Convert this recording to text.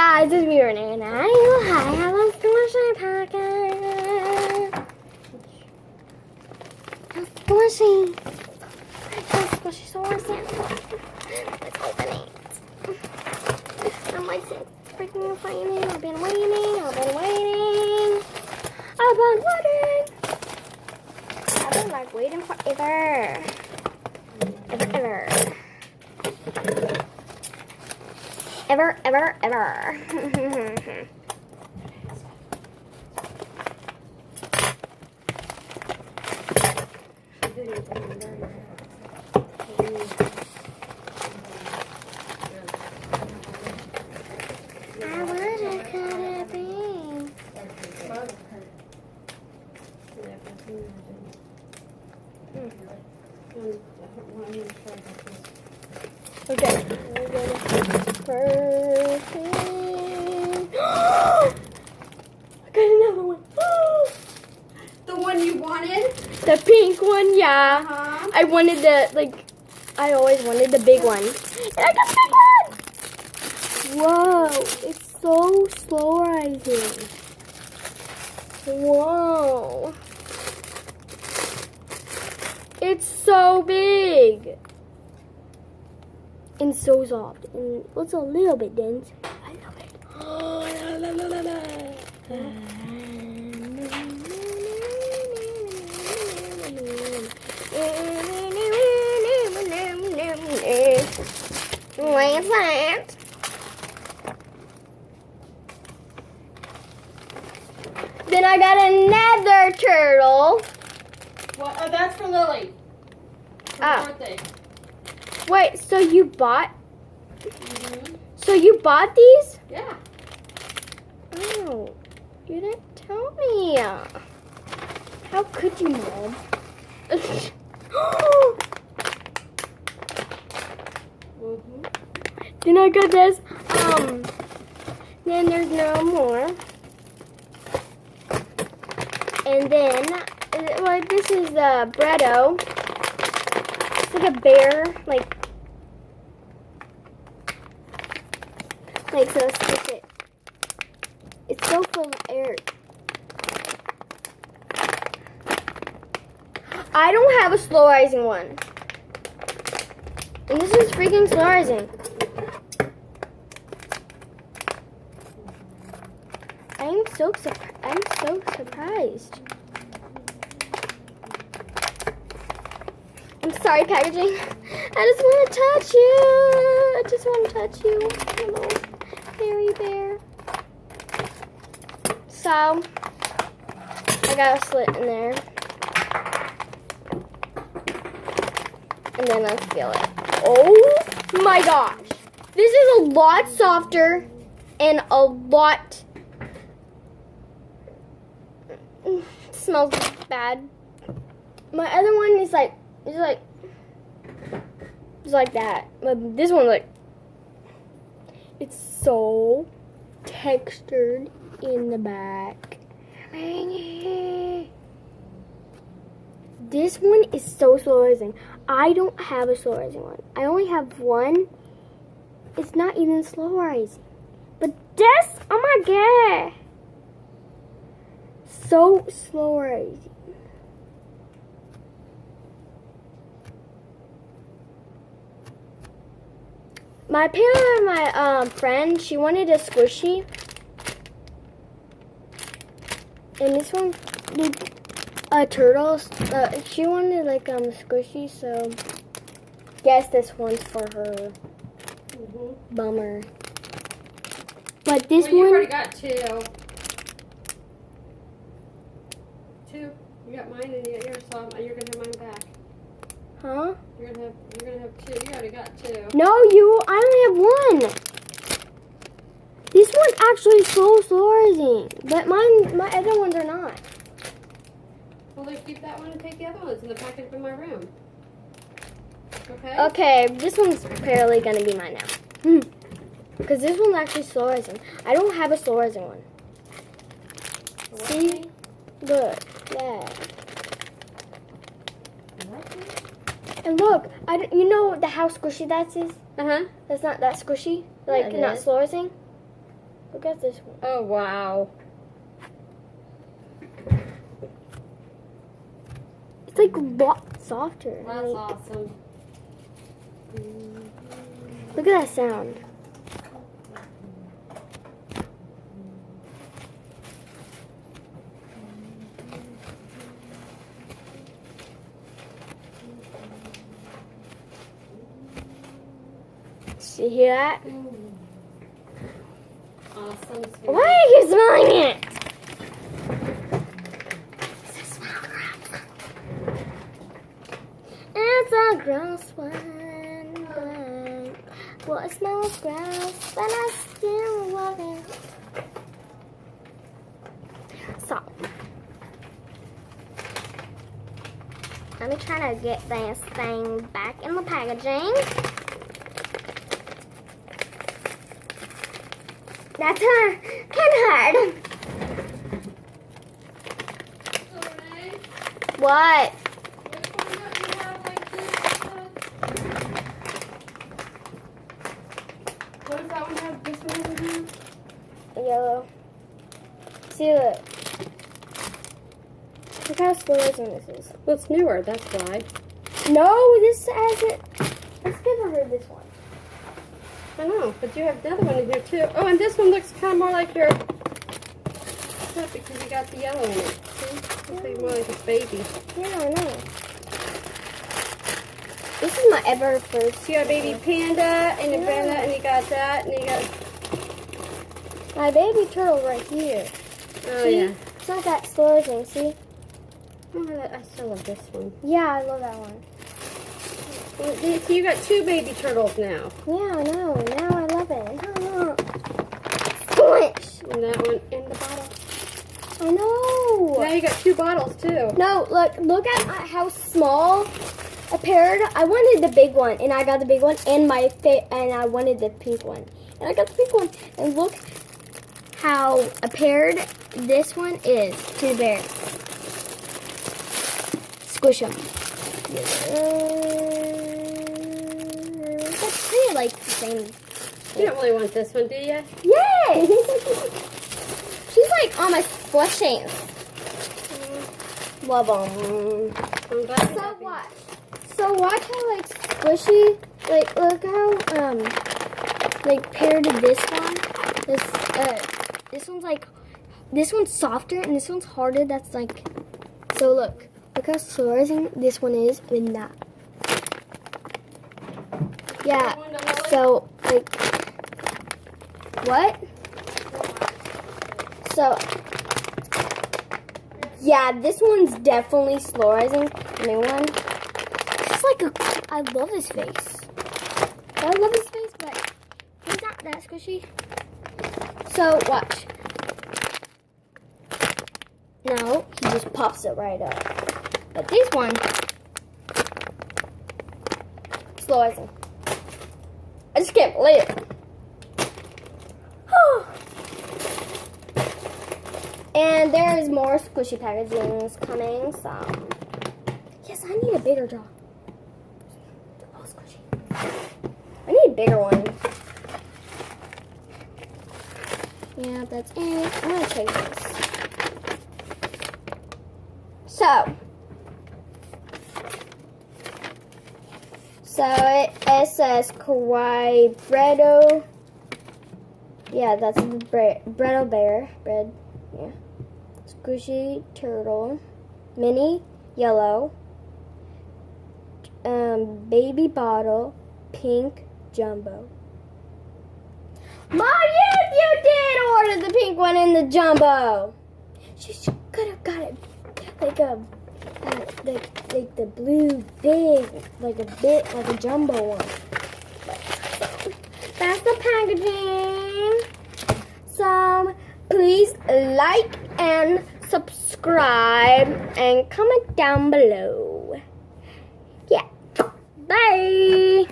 Hi, this is me, Renee, and I have a squishy packet. A squishy. A squishy source. Let's open it. I'm like freaking waiting. I've been waiting. I've been like waiting forever. Ever. Okay, we're gonna first thing. I got another one. The one you wanted? The pink one, yeah. Uh-huh. I wanted I always wanted the big one. And I got the big one! Whoa, it's so slow rising. Whoa. It's so big. And so soft. And it's a little bit dense. I love it. What's that? Then I got another turtle. Well, oh, that's for Lily. For her birthday. Wait, so you bought? Mm-hmm. So you bought these? Yeah. Oh, you didn't tell me. How could you, Mom? Mm-hmm. Then I got this. Then there's no more. And then, well, this is the Bretto. It's like a bear, like so. Stick it. It's so full of air. I don't have a slow rising one, and this is freaking slow rising. I'm so surprised. I'm sorry, packaging. I just want to touch you. I just want to touch you. Hello, hairy bear. So, I got a slit in there. And then let's feel it. Oh my gosh. This is a lot softer and a lot... smells bad. My other one is like that. But this one, like, it's so textured in the back. This one is so slow rising. I don't have a slow rising one. I only have one. It's not even slow rising. But this, oh my god. So slow rising. My parent, my friend, she wanted a squishy. And this one, a turtle. She wanted like squishy, so guess this one's for her. Mm-hmm. Bummer. But this You one, already got two. You got mine and you got yours, so you're gonna have mine back. huh? You're gonna have two. You already got two. No, I only have one. This one actually is so slow rising, but my other ones are not. Well, let's keep that one and take the other ones in the package in my room. Okay? Okay, this one's apparently gonna be mine now. Because this one's actually slow rising. I don't have a slow rising one. See? Look, yeah. And look, you know how squishy that is? Uh-huh. That's not that squishy? Like, Yeah, it not is. slow rising? Look at this one. Oh, wow. It's like a lot softer. That's Like, awesome. look at that sound. You hear that? Awesome. Sweetie. Why are you smelling it? It's a gross one, but well, it smells gross, but I still love it. So, let me try to get this thing back in the packaging. That's kind of hard. Alright. What? Which one don't you have like this? What does that one have? This one over here? Yellow. See, look. Look how fluorescent this is. Well, it's newer, that's why. No, this hasn't. Let's give her this one. I know, but you have another one in here too. Oh, and this one looks kind of more like your... Not because you got the yellow in it. See? Looks like more like a baby. Yeah, I know. This is my ever first. You got a baby panda, and you got that, and you got that, and you got... My baby turtle right here. Oh, See? yeah. It's not that fluorescent, see? Oh, I still love this one. Yeah, I love that one. Well, so you got two baby turtles now. Yeah, I know. Now I love it. Squish! And that one in the bottle. I know. Now you got two bottles too. No, look at how small a paired. I wanted the big one, and I got the big one, and and I wanted the pink one, and I got the pink one. And look how a paired this one is to the bear. Squish them. That's kind of like the same. You don't really want this one, do you? Yes. She's like almost squishing. Love them. I'm glad you're So happy. watch. So watch how like squishy, like look how like paired to this one. This one's like, this one's softer and this one's harder. That's like, so look how fluorescent this one is and that. Yeah. So like, what? So. Yeah, this one's definitely fluorescent. The new one. It's like I love his face. I love his face, but he's not that squishy. So watch. No, he just pops it right up. But this one, fluorescent. I just can't believe it. And there is more squishy packagings coming, so. Yes, I need a bigger jar. They're all squishy. I need a bigger one. Yeah, that's it. I'm gonna take this. So it says Kawaii Bredo. Yeah, that's the Bredo Bear. Bread. Yeah. Squishy turtle, mini yellow, baby bottle, pink jumbo. Mom, you did order the pink one and the jumbo. She could have got it like the blue big, like a jumbo one. That's the packaging. So please like and subscribe and comment down below. Yeah. Bye.